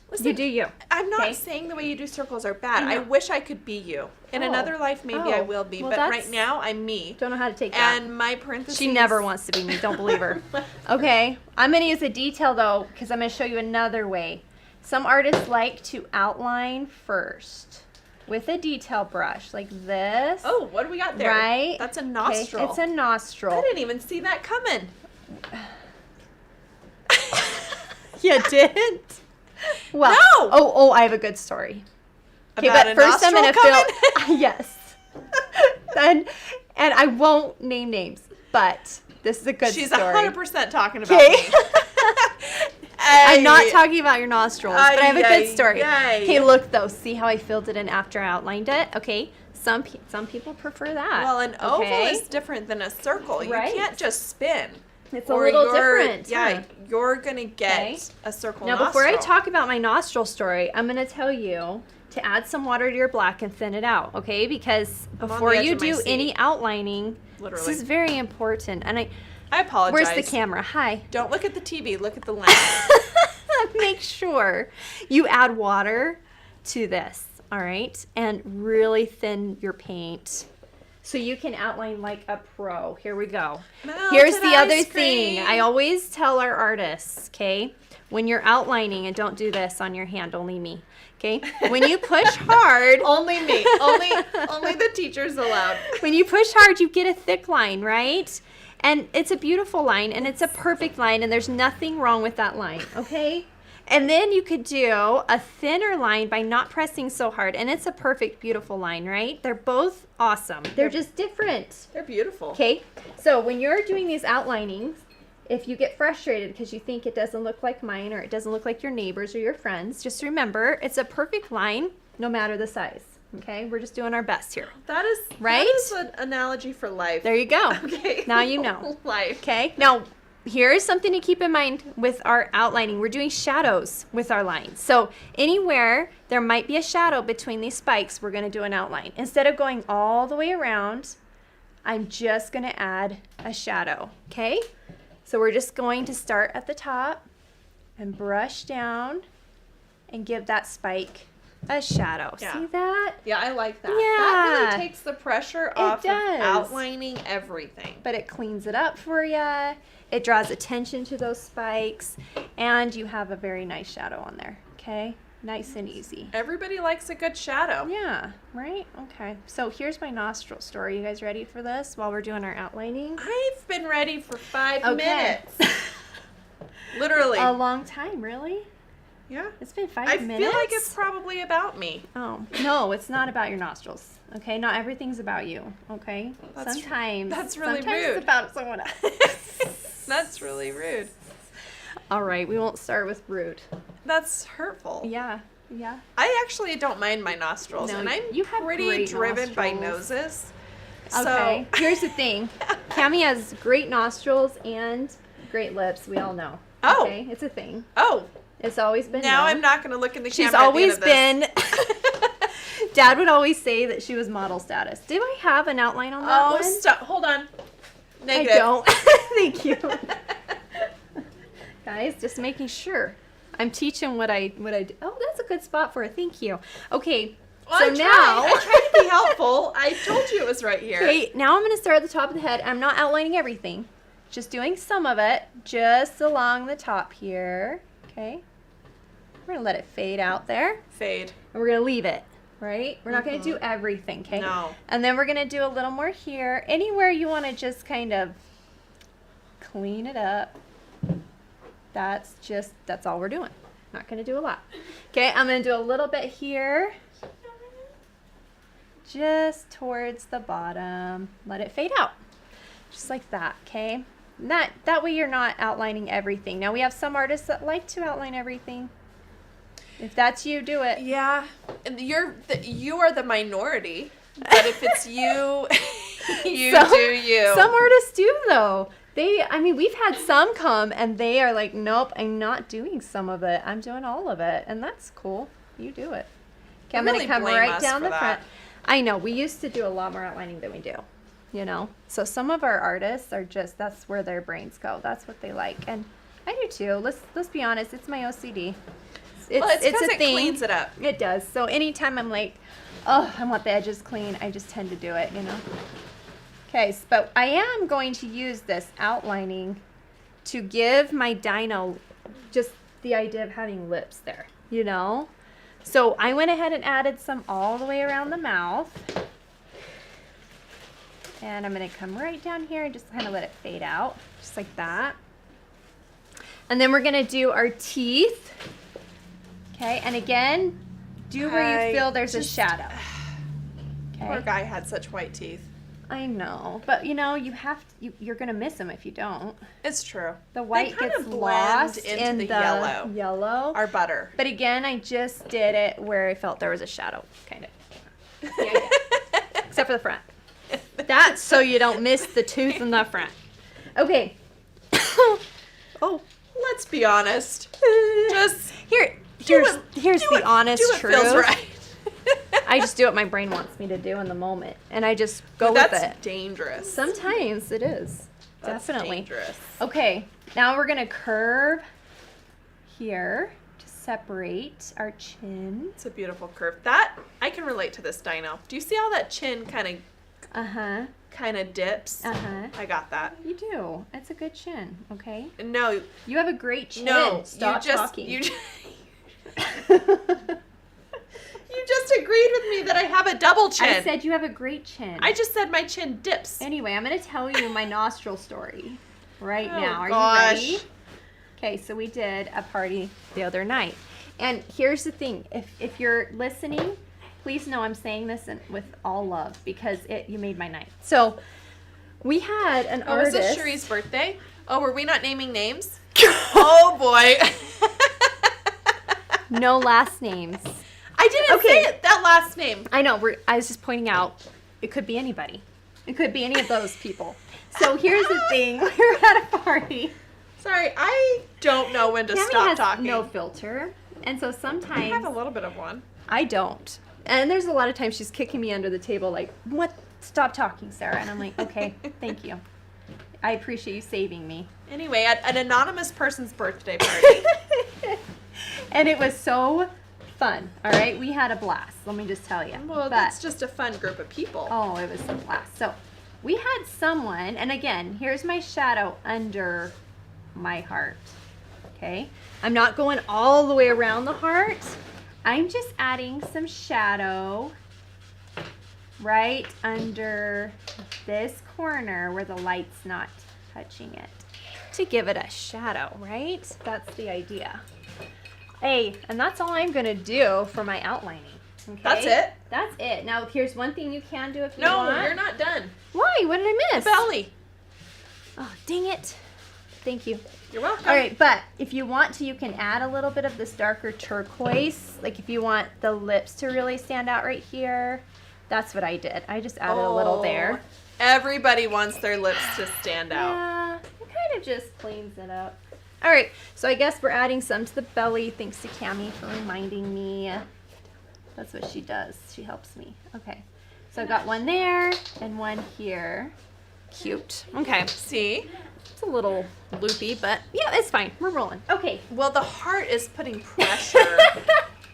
Listen, you do you. I'm not saying the way you do circles are bad. I wish I could be you. In another life, maybe I will be. But right now, I'm me. Don't know how to take that. And my parentheses. She never wants to be me. Don't believe her. Okay. I'm going to use a detail, though, because I'm going to show you another way. Some artists like to outline first with a detail brush, like this. Oh, what do we got there? Right? That's a nostril. Okay. It's a nostril. I didn't even see that coming. You didn't? Well, no. Oh, I have a good story. Okay, About but first I'm gonna fill. Yes. and I won't name names, but this is a good She's story. 100% talking about me. I'm not talking about your nostrils, but I have a good story. Okay, look though. See how I filled it in after I outlined it? Okay. Some people prefer that. Well, an oval is different than a circle. You can't just spin. It's a little different. Yeah, you're going to get a circle nostril. Now, before I talk about my nostril story, I'm going to tell you to add some water to your black and thin it out, okay? Because before you do any outlining, this is very important. And I apologize. Where's the camera? Hi. Don't look at the TV. Look at the lens. Make sure you add water to this, all right? And really thin your paint. So you can outline like a pro. Here we go. Here's the other thing. I always tell our artists, okay? When you're outlining, and don't do this on your hand, only me, okay? When you push hard. Only me. Only the teacher's allowed. When you push hard, you get a thick line, right? And it's a beautiful line, and it's a perfect line, and there's nothing wrong with that line, okay? And then you could do a thinner line by not pressing so hard. And it's a perfect, beautiful line, right? They're both awesome. They're just different. They're beautiful. Okay. So when you're doing these outlinings, if you get frustrated because you think it doesn't look like mine or it doesn't look like your neighbors or your friends, just remember it's a perfect line no matter the size. Okay? We're just doing our best here. That is an analogy for life. There you go. Okay. Now you know. Life. Okay. Now, here's something to keep in mind with our outlining. We're doing shadows with our lines. So anywhere there might be a shadow between these spikes, we're going to do an outline. Instead of going all the way around, I'm just going to add a shadow. Okay? So we're just going to start at the top and brush down and give that spike a shadow. Yeah. See that? Yeah, I like that. Yeah. That really takes the pressure off of does. outlining everything. But it cleans it up for you. It draws attention to those spikes, and you have a very nice shadow on there, okay? Nice and easy. Everybody likes a good shadow. Yeah, right? Okay. So here's my nostril story. You guys ready for this while we're doing our outlining? I've been ready for 5 minutes. Literally. A long time, really? Yeah. It's been 5 minutes? I feel like it's probably about me. Oh, no, it's not about your nostrils. Okay, not everything's about you. Okay, sometimes really rude. It's about someone else. That's really rude. All right, we won't start with rude. That's hurtful. Yeah. I actually don't mind my nostrils, and I'm pretty driven by noses. Okay, so. Here's the thing. Cami has great nostrils and great lips. We all know. Oh. Okay, it's a thing. Oh. It's always been. Now I'm not going to look in the camera. She's always been. Dad would always say that she was model status. Did I have an outline on that one? Stop. Hold on. Negative. I don't. Thank you. Guys, just making sure. I'm teaching what I do. Oh, that's a good spot for it. Thank you. Okay. Well, so I tried to be helpful. I told you it was right here. Okay, now I'm going to start at the top of the head. I'm not outlining everything. Just doing some of it just along the top here. Okay. We're going to let it fade out there. Fade. And we're going to leave it, right? We're not going to do everything, okay? No. And then we're going to do a little more here. Anywhere you want to just kind of clean it up. That's all we're doing. Not going to do a lot. Okay, I'm going to do a little bit here. Just towards the bottom. Let it fade out. Just like that, okay? That way you're not outlining everything. Now we have some artists that like to outline everything. If that's you, do it. Yeah. And you are the minority. But if it's you, do you. Some artists do though. We've had some come and they are like, nope, I'm not doing some of it. I'm doing all of it. And that's cool. You do it. Okay, I'm going to come right down the front. I know. We used to do a lot more outlining than we do. You know? So some of our artists are just, that's where their brains go. That's what they like. And I do too. Let's be honest. It's my OCD. It's a thing. It cleans it up. It does. So anytime I'm like, oh, I want the edges clean, I just tend to do it, you know? Okay, but I am going to use this outlining to give my dino just the idea of having lips there, you know? So I went ahead and added some all the way around the mouth. And I'm going to come right down here and just kind of let it fade out, just like that. And then we're going to do our teeth. Okay, and again, do where you feel there's a shadow. Okay. Poor guy had such white teeth. I know, but you know, you're gonna miss them if you don't. It's true. The white kind gets of lost into in the yellow. Our butter. But again, I just did it where I felt there was a shadow, kind of. Yeah. Except for the front. That's so you don't miss the tooth in the front. Okay. Oh, let's be honest. Just here's the honest truth. Feels right. I just do what my brain wants me to do in the moment, and I just go with it. That's dangerous. Sometimes it is. That's definitely dangerous. Okay, now we're gonna curve here to separate our chin. It's a beautiful curve. That I can relate to this dino. Do you see how that chin kind of dips? I got that. You do. It's a good chin. Okay. No, you have a great chin. No, stop talking. You just agreed with me that I have a double chin. I said you have a great chin. I just said my chin dips. Anyway, I'm going to tell you my nostril story right now. Are gosh. you ready? Okay, so we did a party the other night. And here's the thing. If you're listening, please know I'm saying this with all love because you made my night. So we had an artist. Was this Cherie's birthday? Oh, were we not naming names? Oh, boy. No last names. I didn't say that last name. I know. I was just pointing out it could be anybody. It could be any of those people. So here's the thing. We're at a party. Sorry, I don't know when to Tammy stop has talking. No filter. And so sometimes... I have a little bit of one. I don't. And there's a lot of times she's kicking me under the table like, what? Stop talking, Sarah. And I'm like, okay, thank you. I appreciate you saving me. Anyway, at an anonymous person's birthday party. And it was so fun. All right, we had a blast. Let me just tell you. Well, that's just a fun group of people. Oh, it was a blast. So we had someone, and again, here's my shadow under my heart. Okay, I'm not going all the way around the heart. I'm just adding some shadow right under this corner where the light's not touching it to give it a shadow, right? That's the idea. Hey, and that's all I'm going to do for my outlining. Okay? That's it? That's it. Now, here's one thing you can do if you want. No, you're not done. Why? What did I miss? The belly. Oh, dang it. Thank you. You're welcome. All right, but if you want to, you can add a little bit of this darker turquoise. Like if you want the lips to really stand out right here. That's what I did. I just added a little there. Everybody wants their lips to stand out. Yeah, it kind of just cleans it up. All right, so I guess we're adding some to the belly. Thanks to Cammie for reminding me. That's what she does. She helps me. Okay, so I got one there and one here. Cute. Okay. See? It's a little loopy, but yeah, it's fine. We're rolling. Okay. Well, the heart is putting pressure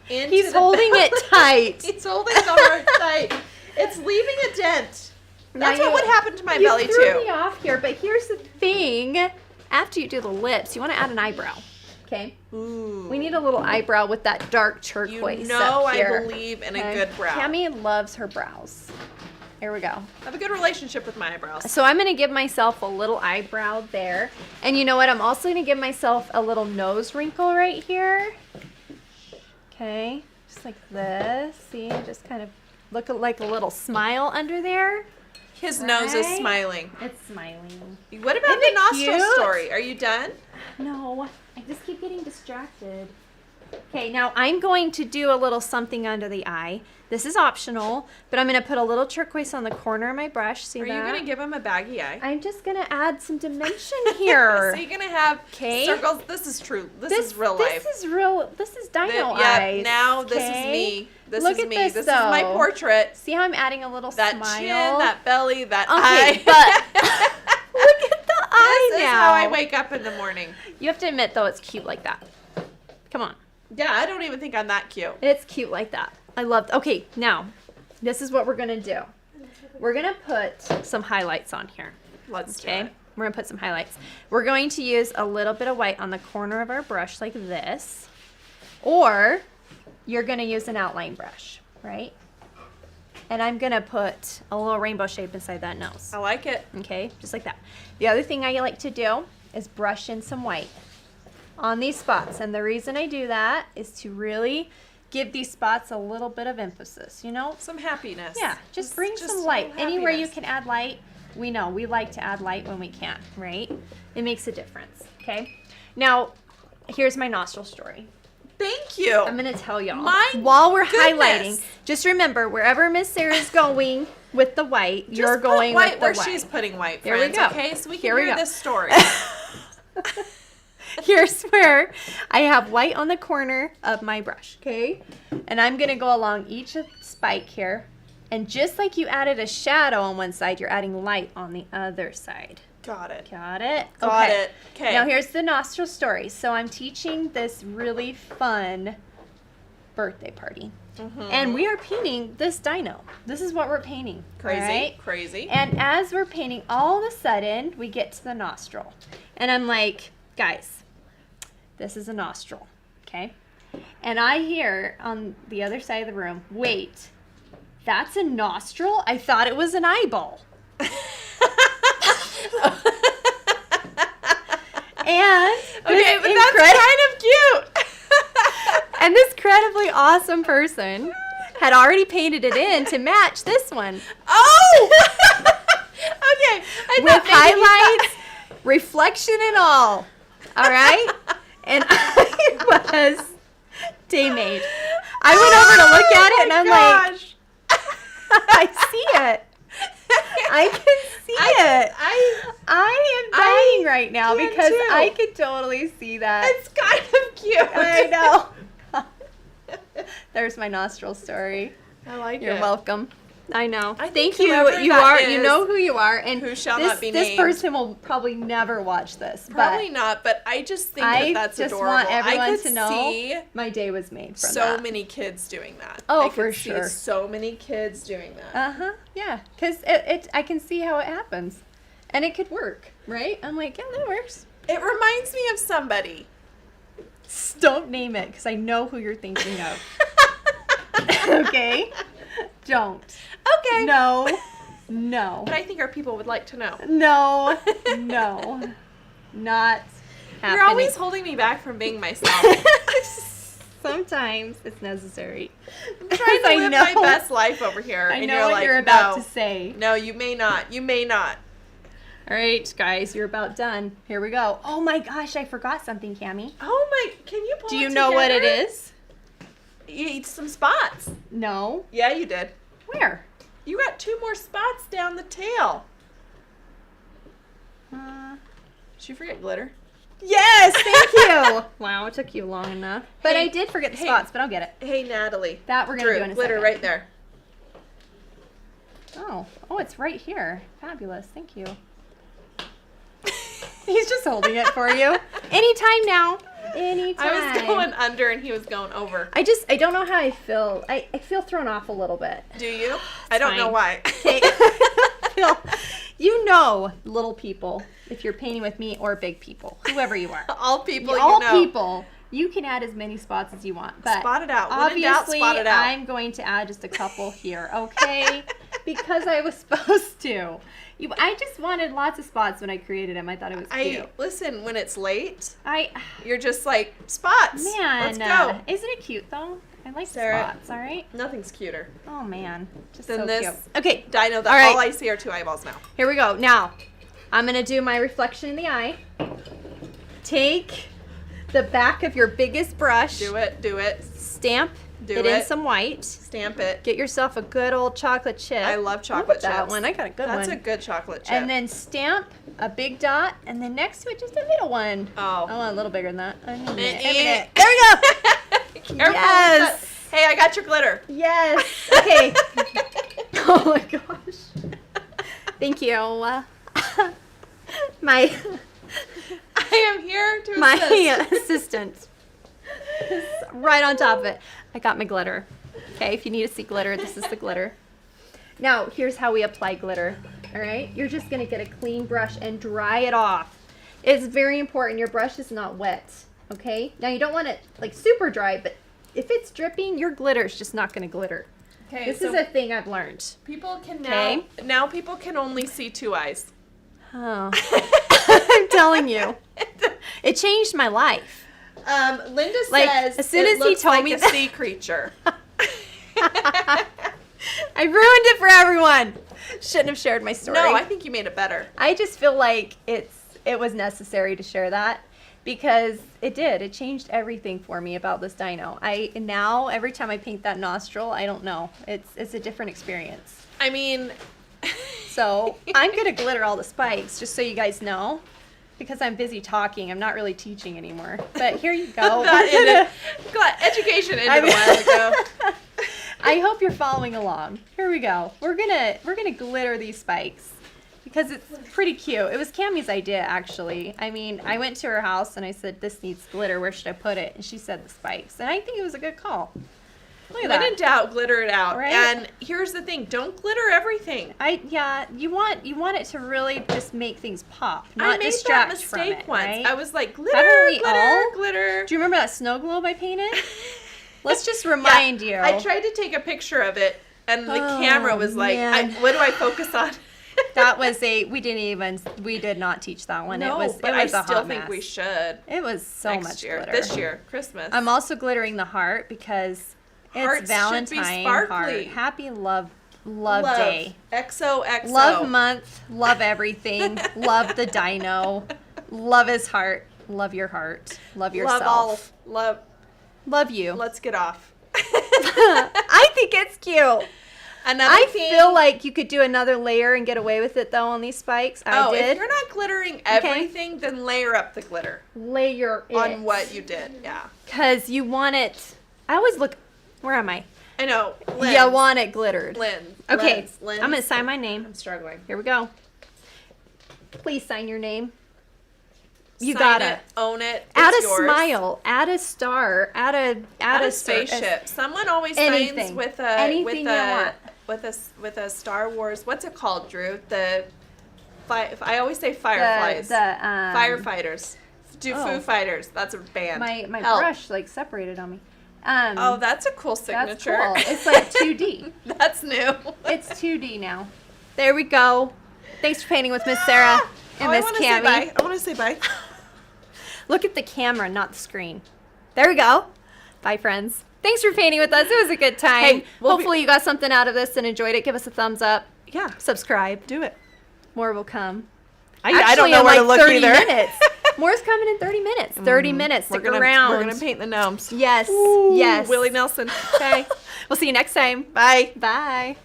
into He's holding belly. it tight. He's holding the heart tight. It's leaving a dent. That's what would happen to my belly, You threw too. me off here, but here's the thing. After you do the lips, you want to add an eyebrow. Okay? Ooh. We need a little eyebrow with that dark turquoise You know up here. I believe in a good brow. Cammy loves her brows. Here we go. I have a good relationship with my eyebrows. So I'm going to give myself a little eyebrow there. And you know what? I'm also going to give myself a little nose wrinkle right here. Okay. Just like this. See? Just kind of look like a little smile under there. His nose is smiling. It's smiling. What about the nostril story? Are you done? No. I just keep getting distracted. Okay, now I'm going to do a little something under the eye. This is optional, but I'm going to put a little turquoise on the corner of my brush. See that? Are you going to give him a baggy eye? I'm just going to add some dimension here. So you're going to have circles. This is true. This is real life. This is real. This is Dino eyes. Yeah, now this is me. This Look is at me. this, This though. is my portrait. See how I'm adding a little That smile? chin, that belly, that Okay, eye. but look at the eye This is now. how I wake up in the morning. You have to admit, though, it's cute like that. Come on. Yeah, I don't even think I'm that cute. It's cute like that. I love Okay, now, this is what we're going to do. We're going to put some highlights on here. Let's do Okay? it. We're going to put some highlights. We're going to use a little bit of white on the corner of our brush like this. Or you're going to use an outline brush, right? And I'm going to put a little rainbow shape inside that nose. I like it. Okay, just like that. The other thing I like to do is brush in some white on these spots. And the reason I do that is to really give these spots a little bit of emphasis, you know? Some happiness. Yeah, just bring some a light. little Anywhere you happiness. can add light, we know. We like to add light when we can, right? It makes a difference, okay? Now, here's my nostril story. Thank you. I'm going to tell y'all. My While we're goodness. highlighting, just remember, wherever Miss Sarah's going with the white, you're Just put going white with the where white. she's putting white, Here we friends, go. okay? So we can Here we hear go. this story. Here's where I have white on the corner of my brush, okay? And I'm going to go along each spike here. And just like you added a shadow on one side, you're adding light on the other side. Got it. Got it? Got it. Okay. Now here's the nostril story. So I'm teaching this really fun birthday party. And we are painting this dino. This is what we're painting. Crazy. all right? Crazy. And as we're painting, all of a sudden, we get to the nostril. And I'm like, guys, this is a nostril, okay? And I hear on the other side of the room, wait, that's a nostril? I thought it was an eyeball. And Okay, but that's kind of cute. and this incredibly awesome person had already painted it in to match this one. Oh! Okay. I With thought maybe highlights, reflection and all. All right? And I was day-made. I went over to look at it and I'm like, I see it. I can see it. I am dying right now can because too. I could totally see that. It's kind of cute. I know. There's my nostril story. I like it. You're welcome. I know. I Thank think you. whoever You that are. is, You know who you are, and who shall this, not be this named. person will probably never watch this. Probably but not, but I just think I that's just adorable. want everyone I could to know see my day was made from so that. many kids doing that. Oh, I could for see sure. so many kids doing that. Yeah, because I can see how it happens, and it could work, right? I'm like, yeah, that works. It reminds me of somebody. Don't name it, because I know who you're thinking of. Okay, don't. Okay. No. No. But I think our people would like to know. No. No. Not happening. You're always holding me back from being myself. Sometimes it's necessary. I'm trying to live my best life over here. I and know you're what like, you're about no. to say. No, you may not. You may not. All right, guys, you're about done. Here we go. Oh my gosh, I forgot something, Cammie. Oh my, can you pull Do it you know what it together? is? You eat some spots. No. Yeah, you did. Where? You got 2 more spots down the tail. Did you forget glitter? Yes, thank you. Wow, it took you long enough. But Hey, I did forget the hey. spots, but I'll get it. Hey, Natalie. That we're going to Drew, do in a glitter second. right there. Oh, it's right here. Fabulous. Thank you. He's just holding it for you. Anytime now. Anytime. I was going under and he was going over. I don't know how I feel. I feel thrown off a little bit. Do you? I don't know why. Okay. You know, little people, if you're painting with me or big people, whoever you are. All people, people. You can add as many spots as you want. But spot it out. Obviously, spot it out. I'm going to add just a couple here, okay? Because I was supposed to. I just wanted lots of spots when I created them. I thought it was cute. Listen, when it's late, you're you're just like, spots. Man, let's go. Isn't it cute though? I like Sarah, spots. All right. Nothing's cuter. Oh man, just than so this. cute. Okay, Dino. All I see are 2 eyeballs now. Here we go. Now, I'm gonna do my reflection in the eye. Take the back of your biggest brush. Do it. Do it. Stamp it in some white. Stamp it. Get yourself a good old chocolate chip. I love chocolate chips. That one. I got a good one. That's a good chocolate chip. And then stamp a big dot, and then next to it, just a little one. Oh. I want a little bigger than that. A minute. There we go. Careful. Yes. Hey, I got your glitter. Yes. Okay. Oh my gosh. Thank you. I am here to assist. My assistant. Right on top of it. I got my glitter. Okay, if you need to see glitter, this is the glitter. Now, here's how we apply glitter. All right? You're just going to get a clean brush and dry it off. It's very important your brush is not wet. Okay? Now, you don't want it like super dry, but if it's dripping, your glitter is just not going to glitter. Okay, this is a thing I've learned. People can now people can only see 2 eyes. Oh. I'm telling you. It changed my life. Linda says as soon as he told me a sea creature. I ruined it for everyone. Shouldn't have shared my story. No, I think you made it better. I just feel like it was necessary to share that because it did. It changed everything for me about this dino. Now every time I paint that nostril, I don't know. It's a different experience. I mean, so I'm gonna glitter all the spikes just so you guys know. Because I'm busy talking, I'm not really teaching anymore. But here you go. Education ended a while ago. I hope you're following along. Here we go. We're gonna glitter these spikes because it's pretty cute. It was Cammie's idea actually. I mean, I went to her house and I said, "This needs glitter. Where should I put it?" And she said the spikes, and I think it was a good call. Look at that. When in doubt, glitter it out. Right? And here's the thing: don't glitter everything. You want it to really just make things pop, not I made distract that mistake from it, once. right? I was like, glitter, glitter. Do you remember that snow globe I painted? Let's just remind you. I tried to take a picture of it, and the camera was like, what do I focus on? That was we did not teach that one. No, but I still think we should. It was so much glitter. This year, Christmas. I'm also glittering the heart because it's Valentine heart. Happy love day. XOXO. Love month. Love everything. Love the dino. Love his heart. Love your heart. Love yourself. Love you. Let's get off. I think it's cute. I feel like you could do another layer and get away with it though on these spikes. If you're not glittering everything, then layer up the glitter. Layer it. On what you did, yeah. Because you want it. I always look. Where am I? I know. Lens. You want it glittered. Lens. Okay. Lens. I'm going to sign my name. I'm struggling. Here we go. Please sign your name. You Sign gotta it, own it. Add it's a yours. smile. Add a star. Add a spaceship. Someone always signs with a Star Wars. What's it called, Drew? I always say fireflies. Firefighters. Foo Fighters. That's a band. My brush separated on me. That's a cool signature. That's cool. It's like 2D. That's new. It's 2D now. There we go. Thanks for painting with Miss Sarah and Miss Cammie. I want to say bye. Look at the camera, not the screen. There we go. Bye, friends. Thanks for painting with us. It was a good time. Hey, hopefully you got something out of this and enjoyed it. Give us a thumbs up. Yeah. Subscribe. Do it. More will come. I don't know where to look 30 either. minutes. More's coming in 30 minutes. 30 minutes. Stick around. We're going to paint the gnomes. Yes. Ooh, yes. Willie Nelson. Okay. We'll see you next time. Bye. Bye.